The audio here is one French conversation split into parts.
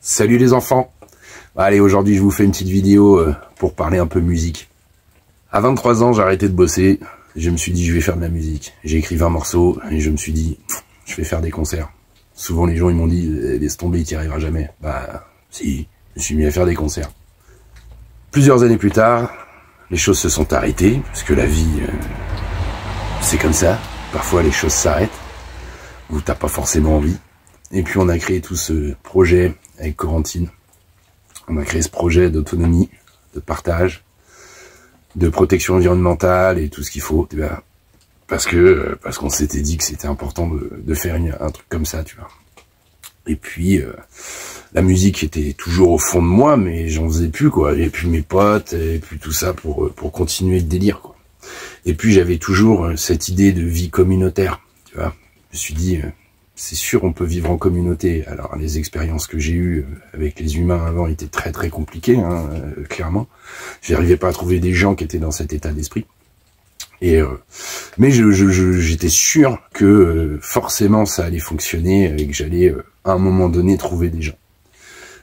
Salut les enfants. Allez, aujourd'hui je vous fais une petite vidéo pour parler un peu musique. À 23 ans, j'ai arrêté de bosser. Je me suis dit, je vais faire de la musique. J'ai écrit 20 morceaux et je me suis dit, je vais faire des concerts. Souvent les gens ils m'ont dit, laisse tomber, t'y arriveras jamais. Bah si, je me suis mis à faire des concerts. Plusieurs années plus tard, les choses se sont arrêtées, parce que la vie, c'est comme ça. Parfois les choses s'arrêtent, où t'as pas forcément envie. Et puis on a créé tout ce projet avec Corentine. On a créé ce projet d'autonomie, de partage, de protection environnementale et tout ce qu'il faut, tu vois. Parce qu'on s'était dit que c'était important de faire un truc comme ça, tu vois. Et puis la musique était toujours au fond de moi, mais j'en faisais plus, quoi. Et puis mes potes, et puis tout ça pour continuer le délire, quoi. Et puis j'avais toujours cette idée de vie communautaire, tu vois. Je me suis dit, c'est sûr on peut vivre en communauté. Alors les expériences que j'ai eues avec les humains avant étaient très très compliquées, hein, clairement. J'arrivais pas à trouver des gens qui étaient dans cet état d'esprit. Et mais j'étais sûr que forcément ça allait fonctionner et que j'allais à un moment donné trouver des gens.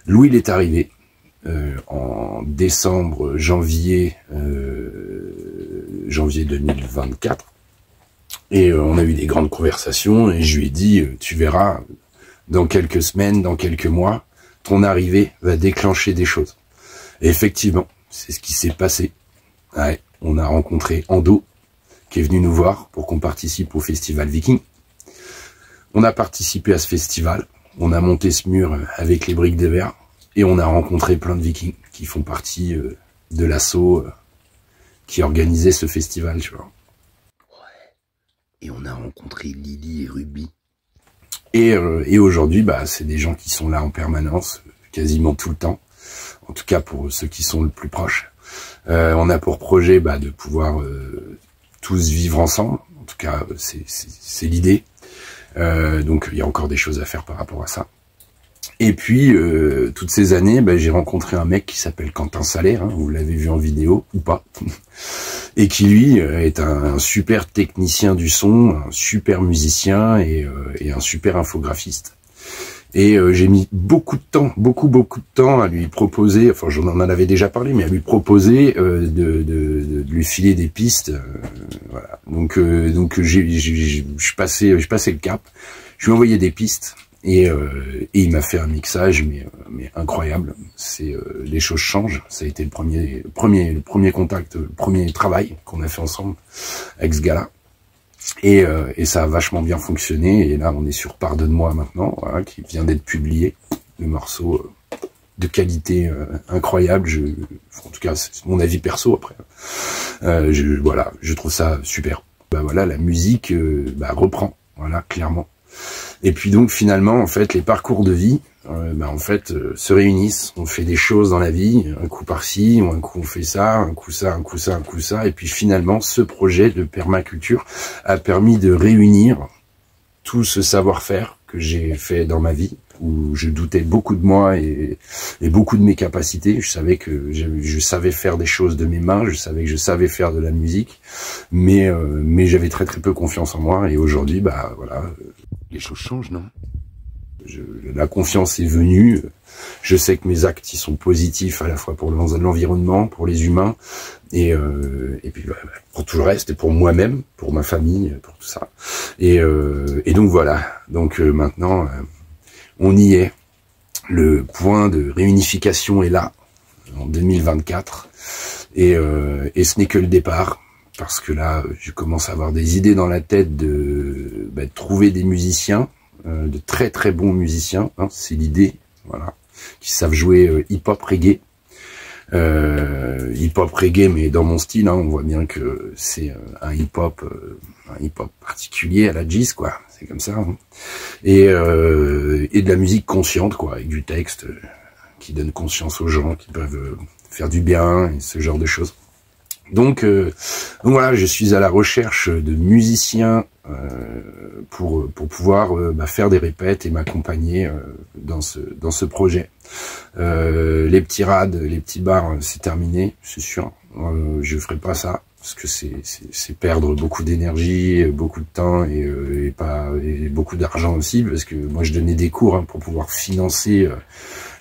Louis il est arrivé en décembre, janvier 2024. Et on a eu des grandes conversations et je lui ai dit, tu verras, dans quelques semaines, dans quelques mois, ton arrivée va déclencher des choses. Et effectivement, c'est ce qui s'est passé. Ouais, on a rencontré Ando, qui est venu nous voir pour qu'on participe au festival Viking. On a participé à ce festival, on a monté ce mur avec les briques de verre et on a rencontré plein de Vikings qui font partie de l'asso qui organisait ce festival, tu vois. Et on a rencontré Lily et Ruby. Et aujourd'hui, bah, c'est des gens qui sont là en permanence, quasiment tout le temps. En tout cas, pour ceux qui sont le plus proches. On a pour projet de pouvoir tous vivre ensemble. En tout cas, c'est l'idée. Donc, il y a encore des choses à faire par rapport à ça. Et puis, toutes ces années, j'ai rencontré un mec qui s'appelle Quentin Salaire, hein, vous l'avez vu en vidéo, ou pas, et qui, lui, est un super technicien du son, un super musicien et un super infographiste. Et j'ai mis beaucoup de temps, beaucoup de temps à lui proposer, enfin j'en en avais déjà parlé, mais à lui proposer de lui filer des pistes, voilà. Donc je passais le cap, je lui ai envoyé des pistes. Et il m'a fait un mixage mais incroyable. C'est les choses changent. Ça a été le premier contact, le premier travail qu'on a fait ensemble avec ce gars-là. Et ça a vachement bien fonctionné. Et là, on est sur Pardonne-moi maintenant, voilà, qui vient d'être publié. Le morceau de qualité incroyable. En tout cas, c'est mon avis perso après. Voilà, je trouve ça super. Voilà, la musique reprend. Voilà, clairement. Et puis donc finalement, en fait, les parcours de vie, se réunissent. On fait des choses dans la vie, un coup par-ci, un coup on fait ça, un coup ça, un coup ça, un coup ça. Et puis finalement, ce projet de permaculture a permis de réunir tout ce savoir-faire que j'ai fait dans ma vie, où je doutais beaucoup de moi et beaucoup de mes capacités. Je savais que je savais faire des choses de mes mains, je savais que je savais faire de la musique, mais j'avais très très peu confiance en moi. Et aujourd'hui, voilà, les choses changent, non? La confiance est venue. Je sais que mes actes ils sont positifs à la fois pour l'environnement, pour les humains, et puis pour tout le reste, et pour moi-même, pour ma famille, pour tout ça. Et donc voilà. Donc maintenant, on y est. Le point de réunification est là, en 2024, et ce n'est que le départ. Parce que là, je commence à avoir des idées dans la tête de trouver des musiciens, de très très bons musiciens, hein, c'est l'idée, voilà, qui savent jouer hip-hop reggae. Hip-hop reggae, mais dans mon style, hein, on voit bien que c'est un hip-hop particulier à la G's, quoi, c'est comme ça. Hein. Et de la musique consciente, quoi, avec du texte qui donne conscience aux gens, qui peuvent faire du bien, et ce genre de choses. Donc voilà, je suis à la recherche de musiciens pour pouvoir faire des répètes et m'accompagner dans ce projet. Les petits rades, les petits bars, c'est terminé, c'est sûr. Je ferai pas ça. parce que c'est perdre beaucoup d'énergie, beaucoup de temps et beaucoup d'argent aussi, parce que moi je donnais des cours pour pouvoir financer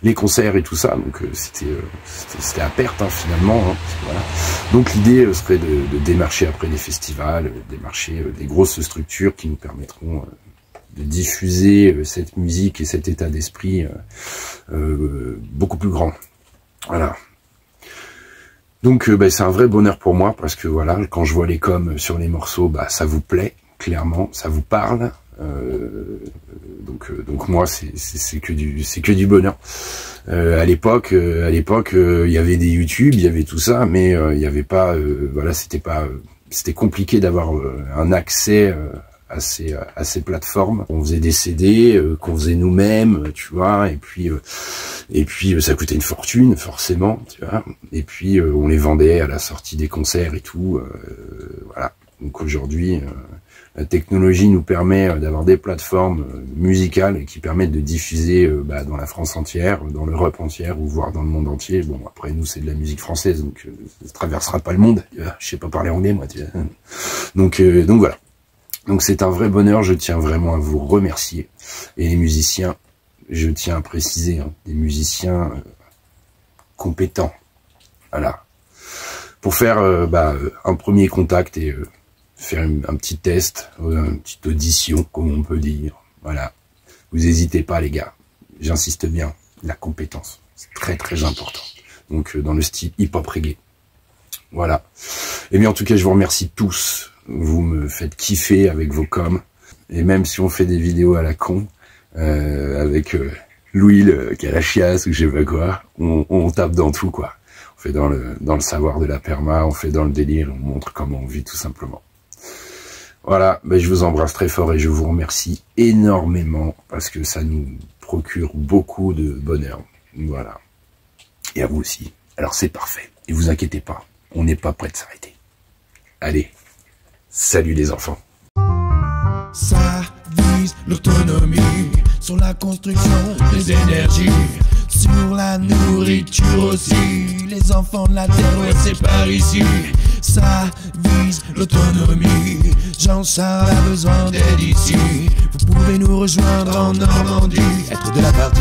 les concerts et tout ça, donc c'était à perte finalement. Voilà. Donc l'idée serait de démarcher après des festivals, démarcher des grosses structures qui nous permettront de diffuser cette musique et cet état d'esprit beaucoup plus grand. Voilà. Donc c'est un vrai bonheur pour moi, parce que voilà, quand je vois les coms sur les morceaux, ça vous plaît, clairement, ça vous parle. Donc moi c'est que du bonheur. À l'époque il y avait des YouTube, il y avait tout ça, mais il y avait pas voilà, c'était compliqué d'avoir un accès à ces plateformes. On faisait des CD qu'on faisait nous-mêmes, tu vois, et puis ça coûtait une fortune forcément, tu vois, et puis on les vendait à la sortie des concerts et tout, voilà. Donc aujourd'hui la technologie nous permet d'avoir des plateformes musicales qui permettent de diffuser dans la France entière, dans l'Europe entière, ou voire dans le monde entier. Bon, après nous c'est de la musique française, donc ça traversera pas le monde. Je sais pas parler anglais moi, tu vois. Donc voilà. Donc c'est un vrai bonheur, je tiens vraiment à vous remercier. Et les musiciens, je tiens à préciser, des musiciens compétents. Voilà. Pour faire un premier contact et faire un petit test, une petite audition, comme on peut dire. Voilà. Vous n'hésitez pas, les gars. J'insiste bien. La compétence. C'est très très important. Donc dans le style hip-hop reggae. Voilà. Et bien en tout cas, je vous remercie tous. Vous me faites kiffer avec vos coms. Et même si on fait des vidéos à la con, avec Louis qui a la chiasse ou je sais pas quoi, on tape dans tout, quoi. On fait dans le savoir de la perma, on fait dans le délire, on montre comment on vit tout simplement. Voilà, je vous embrasse très fort et je vous remercie énormément parce que ça nous procure beaucoup de bonheur. Voilà. Et à vous aussi. Alors c'est parfait. Et vous inquiétez pas, on n'est pas prêt de s'arrêter. Allez, salut les enfants. Ça vise l'autonomie sur la construction des énergies, sur la nourriture aussi. Les enfants de la terre, ouais, c'est par ici. Ça vise l'autonomie. Jean-Charles a besoin d'aide ici. Vous pouvez nous rejoindre en Normandie, être de la partie.